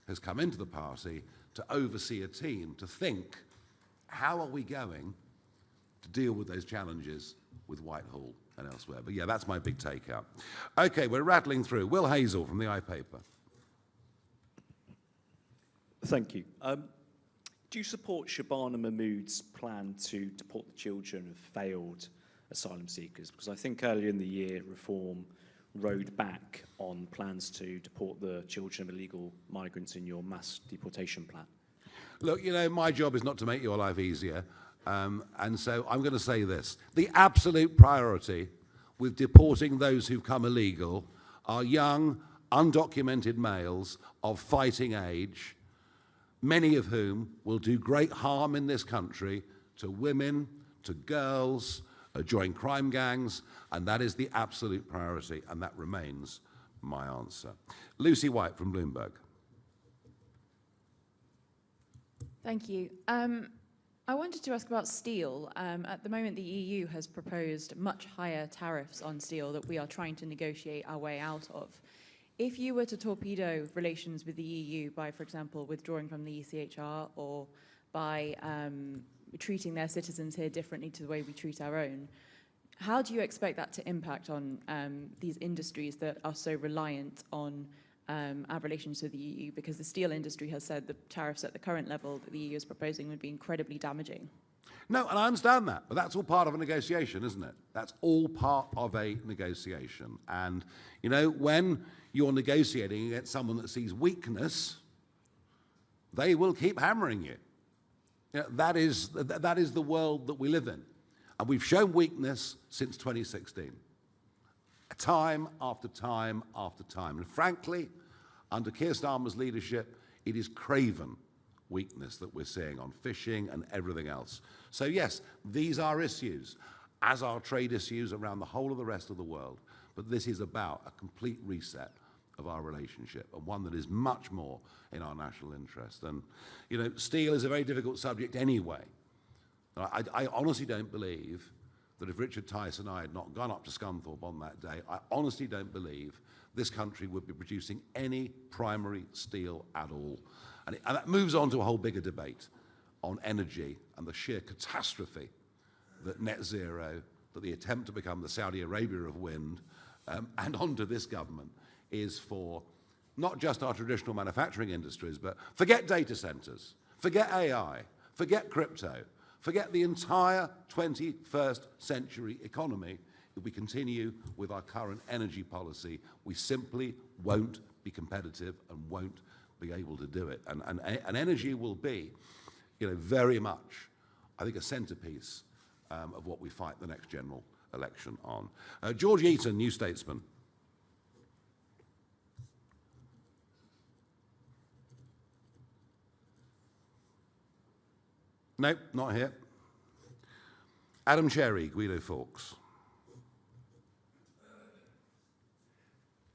has come into the party to oversee a team, to think, how are we going to deal with those challenges with Whitehall and elsewhere? But yeah, that's my big takeout. Okay, we're rattling through. Will Hazel from the iPaper. Thank you. Do you support Shabana Mahmood's plan to deport the children of failed asylum seekers? Because I think earlier in the year, Reform rode back on plans to deport the children of illegal migrants in your mass deportation plan. Look, you know, my job is not to make your life easier. And so I'm going to say this. The absolute priority with deporting those who've come illegal are young, undocumented males of fighting age, many of whom will do great harm in this country to women, to girls, join crime gangs, and that is the absolute priority, and that remains my answer. Lucy White from Bloomberg. Thank you. I wanted to ask about steel. At the moment, the EU has proposed much higher tariffs on steel that we are trying to negotiate our way out of. If you were to torpedo relations with the EU by, for example, withdrawing from the ECHR or by treating their citizens here differently to the way we treat our own, how do you expect that to impact on these industries that are so reliant on our relations with the EU? Because the steel industry has said the tariffs at the current level that the EU is proposing would be incredibly damaging. No, and I understand that, but that's all part of a negotiation, isn't it? That's all part of a negotiation. And, you know, when you're negotiating against someone that sees weakness, they will keep hammering you. You know, that is the world that we live in. And we've shown weakness since 2016. Time after time after time. And frankly, under Keir Starmer's leadership, it is craven weakness that we're seeing on fishing and everything else. So yes, these are issues, as are trade issues around the whole of the rest of the world. But this is about a complete reset of our relationship, and one that is much more in our national interest. And, you know, steel is a very difficult subject anyway. I honestly don't believe that if Richard Tice and I had not gone up to Scunthorpe on that day, I honestly don't believe this country would be producing any primary steel at all. And that moves on to a whole bigger debate on energy and the sheer catastrophe that net zero, that the attempt to become the Saudi Arabia of wind, and onto this government is for not just our traditional manufacturing industries, but forget data centers, forget AI, forget crypto, forget the entire 21st century economy. If we continue with our current energy policy, we simply won't be competitive and won't be able to do it. And energy will be, very much, I think, a centerpiece of what we fight the next general election on. George Eaton, New Statesman. Nope, not here. Adam Cherry, Guido Fawkes.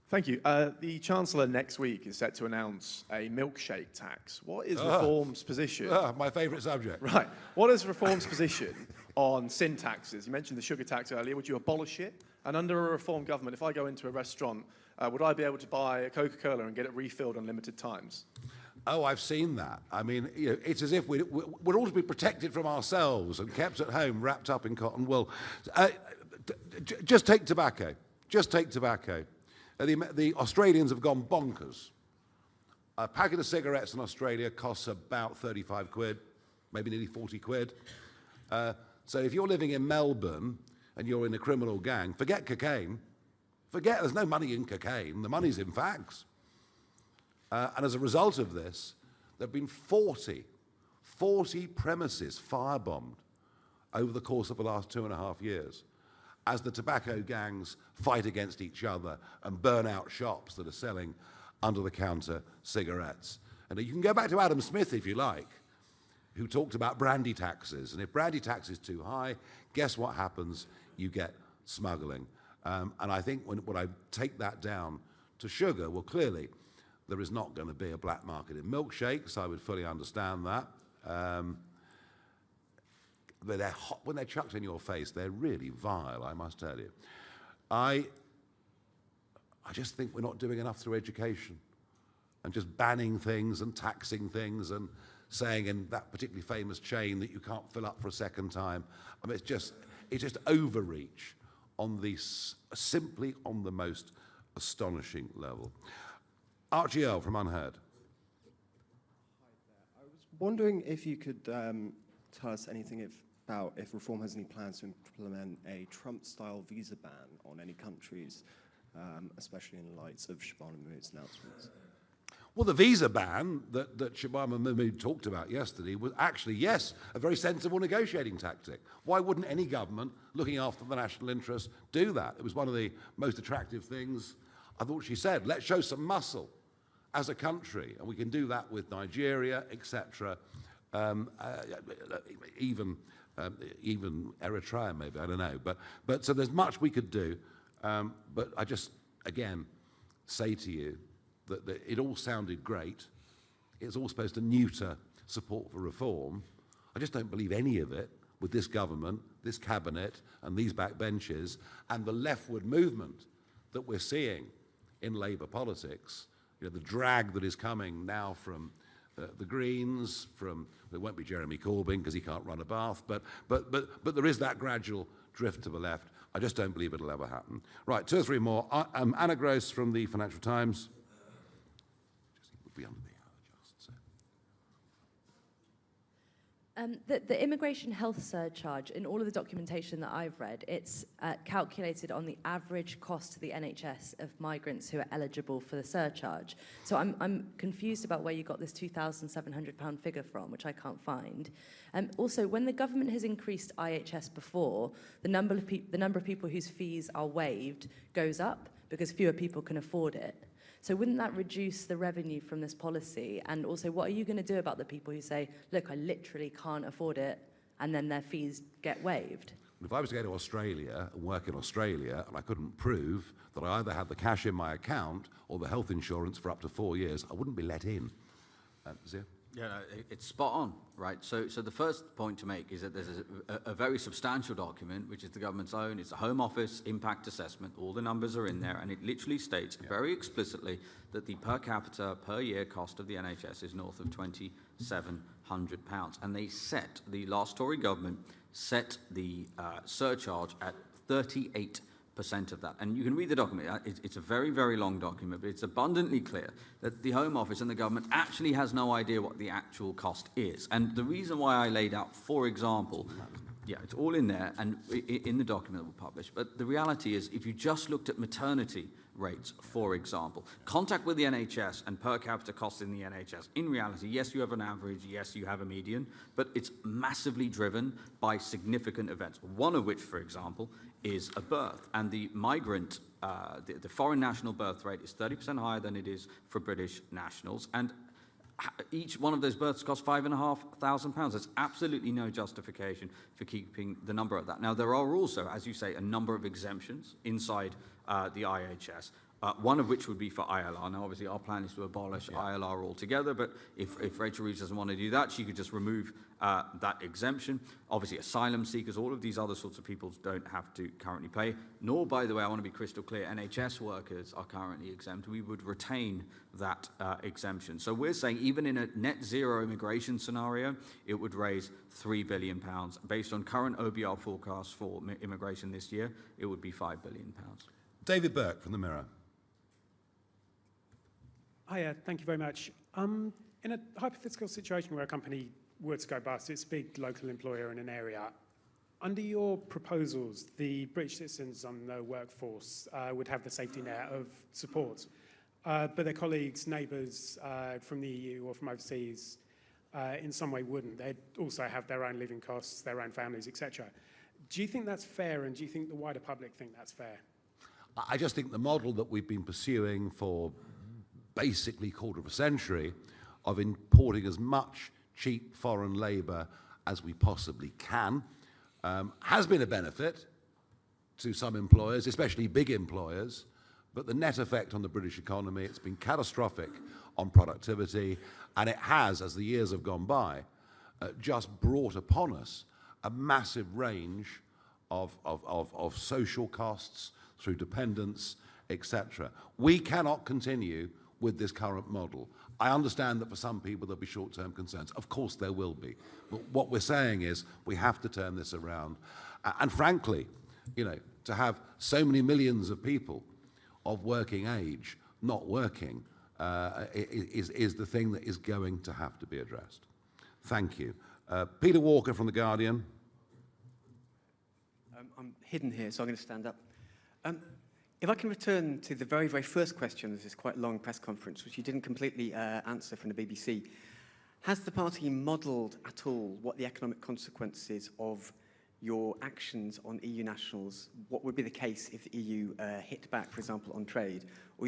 Thank you. The Chancellor next week is set to announce a milkshake tax. What is Reform's position? My favourite subject. Right. What is Reform's position on sin taxes? You mentioned the sugar tax earlier. Would you abolish it? And under a Reform government, if I go into a restaurant, would I be able to buy a Coca-Cola and get it refilled unlimited times? Oh, I've seen that. I mean, it's as if we'd all to be protected from ourselves and kept at home, wrapped up in cotton wool. Just take tobacco. Just take tobacco. The Australians have gone bonkers. A packet of cigarettes in Australia costs about 35 quid, maybe nearly 40 quid. So if you're living in Melbourne and you're in a criminal gang, forget cocaine. There's no money in cocaine. The money's in fags. And as a result of this, there have been 40 premises firebombed over the course of the last 2.5 years as the tobacco gangs fight against each other and burn out shops that are selling under-the-counter cigarettes. And you can go back to Adam Smith, if you like, who talked about brandy taxes. And if brandy tax is too high, guess what happens? You get smuggling. And I think when I take that down to sugar, well, clearly, there is not going to be a black market in milkshakes. I would fully understand that. But they're hot when they're chucked in your face. They're really vile, I must tell you. I just think we're not doing enough through education and just banning things and taxing things and saying in that particularly famous chain that you can't fill up for a second time. I mean, it's just overreach on simply on the most astonishing level. Archie Earl from Unheard. I was wondering if you could tell us anything about if Reform has any plans to implement a Trump-style visa ban on any countries, especially in light of Shabana Mahmood's announcements. Well, the visa ban that Shabana Mahmood talked about yesterday was actually, yes, a very sensible negotiating tactic. Why wouldn't any government looking after the national interest do that? It was one of the most attractive things I thought she said. Let's show some muscle as a country, and we can do that with Nigeria, etc. Even Eritrea, maybe, I don't know. But so there's much we could do. But I just, again, say to you that it all sounded great. It's all supposed to neuter support for reform. I just don't believe any of it with this government, this cabinet, and these backbenches, and the leftward movement that we're seeing in Labour politics. The drag that is coming now from the Greens, it won't be Jeremy Corbyn because he can't run a bath, but there is that gradual drift to the left. I just don't believe it'll ever happen. Right, 2 or 3 more. Anna Gross from the Financial Times. Would be under the The immigration health surcharge, in all of the documentation that I've read, it's calculated on the average cost to the NHS of migrants who are eligible for the surcharge. So I'm confused about where you got this £2,700 figure from, which I can't find. Also, when the government has increased IHS before, the number of people whose fees are waived goes up because fewer people can afford it. So wouldn't that reduce the revenue from this policy? And also, what are you going to do about the people who say, look, I literally can't afford it, and then their fees get waived? If I was to go to Australia and work in Australia and I couldn't prove that I either had the cash in my account or the health insurance for up to 4 years, I wouldn't be let in. Zia? Yeah, no, it's spot on, right? So the first point to make is that there's a very substantial document, which is the government's own. It's a Home Office impact assessment. All the numbers are in there, and it literally states very explicitly that the per capita, per year cost of the NHS is north of £2,700. And the last Tory government set the surcharge at 38 of that. And you can read the document. It's a very, very long document, but it's abundantly clear that the Home Office and the government actually has no idea what the actual cost is. And the reason why I laid out, for example, yeah, it's all in there and in the document that we published. But the reality is, if you just looked at maternity rates, for example, contact with the NHS and per capita costs in the NHS, in reality, yes, you have an average, yes, you have a median, but it's massively driven by significant events, one of which, for example, is a birth. And the migrant, the foreign national birth rate is 30% higher than it is for British nationals. And each one of those births costs £5,500. There's absolutely no justification for keeping the number of that. Now, there are also, as you say, a number of exemptions inside the IHS, one of which would be for ILR. Now, obviously, our plan is to abolish ILR altogether, but if Rachel Reeves doesn't want to do that, she could just remove that exemption. Obviously, asylum seekers, all of these other sorts of people don't have to currently pay. Nor, by the way, I want to be crystal clear, NHS workers are currently exempt. We would retain that exemption. So we're saying even in a net zero immigration scenario, it would raise £3 billion. Based on current OBR forecasts for immigration this year, it would be £5 billion. David Burke from the Mirror. Hiya, thank you very much. In a hypothetical situation where a company were to go bust, it's a big local employer in an area, under your proposals, the British citizens on the workforce would have the safety net of support, but their colleagues, neighbours from the EU or from overseas in some way wouldn't. They'd also have their own living costs, their own families, etc. Do you think that's fair, and do you think the wider public think that's fair? I just think the model that we've been pursuing for basically quarter of a century of importing as much cheap foreign labour as we possibly can has been a benefit to some employers, especially big employers, but the net effect on the British economy, it's been catastrophic on productivity, and it has, as the years have gone by, just brought upon us a massive range of social costs through dependence, etc. We cannot continue with this current model. I understand that for some people there'll be short-term concerns. Of course there will be. But what we're saying is we have to turn this around. And frankly, you know, to have so many millions of people of working age not working is the thing that is going to have to be addressed. Thank you. Peter Walker from The Guardian. I'm hidden here, so I'm going to stand up. If I can return to the very, very first question of this quite long press conference, which you didn't completely answer from the BBC, has the party modelled at all what the economic consequences of your actions on EU nationals, what would be the case if the EU hit back, for example, on trade, or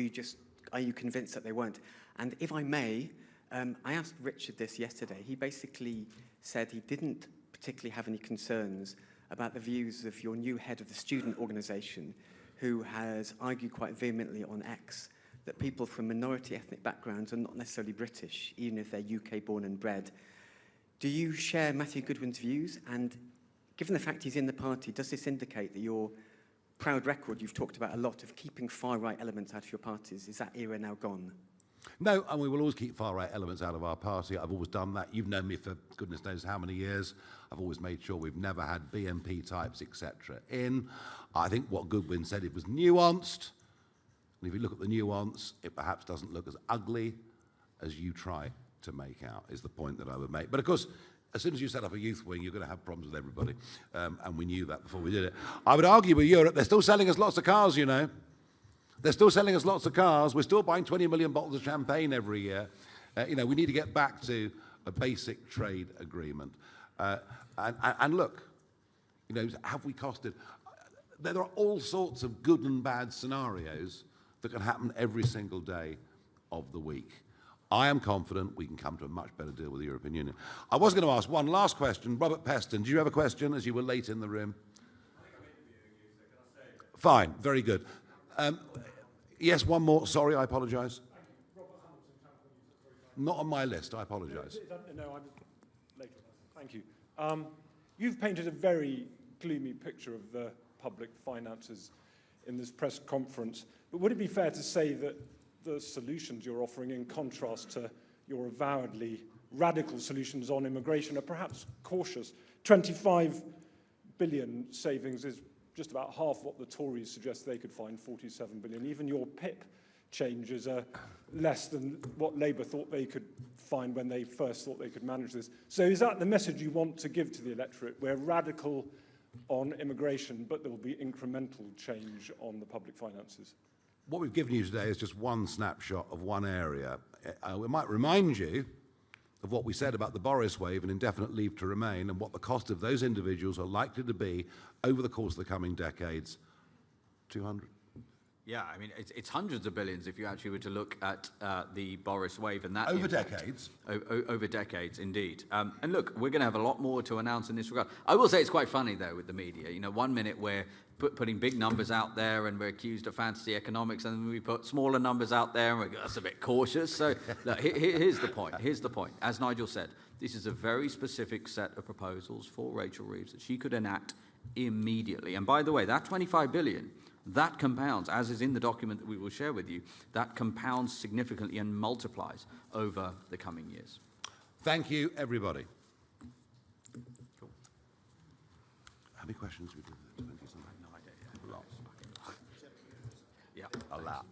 are you convinced that they won't? And if I may, I asked Richard this yesterday. He basically said he didn't particularly have any concerns about the views of your new head of the student organisation, who has argued quite vehemently on X that people from minority ethnic backgrounds are not necessarily British, even if they're UK born and bred. Do you share Matthew Goodwin's views? And given the fact he's in the party, does this indicate that your proud record you've talked about a lot of keeping far-right elements out of your parties, is that era now gone? No, and we will always keep far-right elements out of our party. I've always done that. You've known me for goodness knows how many years. I've always made sure we've never had BNP types, etc. in. I think what Goodwin said, it was nuanced. And if you look at the nuance, it perhaps doesn't look as ugly as you try to make out, is the point that I would make. But of course, as soon as you set up a youth wing, you're going to have problems with everybody. And we knew that before we did it. I would argue with Europe, they're still selling us lots of cars, you know. They're still selling us lots of cars. We're still buying 20 million bottles of champagne every year. You know, we need to get back to a basic trade agreement. And look, you know, have we costed? There are all sorts of good and bad scenarios that can happen every single day of the week. I am confident we can come to a much better deal with the European Union. I was going to ask one last question. Robert Peston, do you have a question as you were late in the room? Fine, very good. Yes, one more. Sorry, I apologise. Not on my list, I apologise. No, I'm later. Thank you. You've painted a very gloomy picture of the public finances in this press conference, but would it be fair to say that the solutions you're offering, in contrast to your avowedly radical solutions on immigration, are perhaps cautious? 25 billion savings is just about half what the Tories suggest they could find, 47 billion. Even your PIP changes are less than what Labour thought they could find when they first thought they could manage this. So is that the message you want to give to the electorate? We're radical on immigration, but there will be incremental change on the public finances. What we've given you today is just one snapshot of one area. We might remind you of what we said about the Boris wave and indefinite leave to remain and what the cost of those individuals are likely to be over the course of the coming decades. 200. Yeah, I mean, it's hundreds of billions if you actually were to look at the Boris wave and that over impact. Decades. Over decades, indeed. And look, we're going to have a lot more to announce in this regard. I will say it's quite funny, though, with the media. You know, 1 minute we're putting big numbers out there and we're accused of fantasy economics, and then we put smaller numbers out there and that's a bit cautious. So look, here's the point. Here's the point. As Nigel said, this is a very specific set of proposals for Rachel Reeves that she could enact immediately. And by the way, that 25 billion, that compounds, as is in the document that we will share with you, that compounds significantly and multiplies over the coming years. Thank you, everybody. Cool. How many questions we did? 20 something? No idea. Yeah. A lot. Yeah. A lot.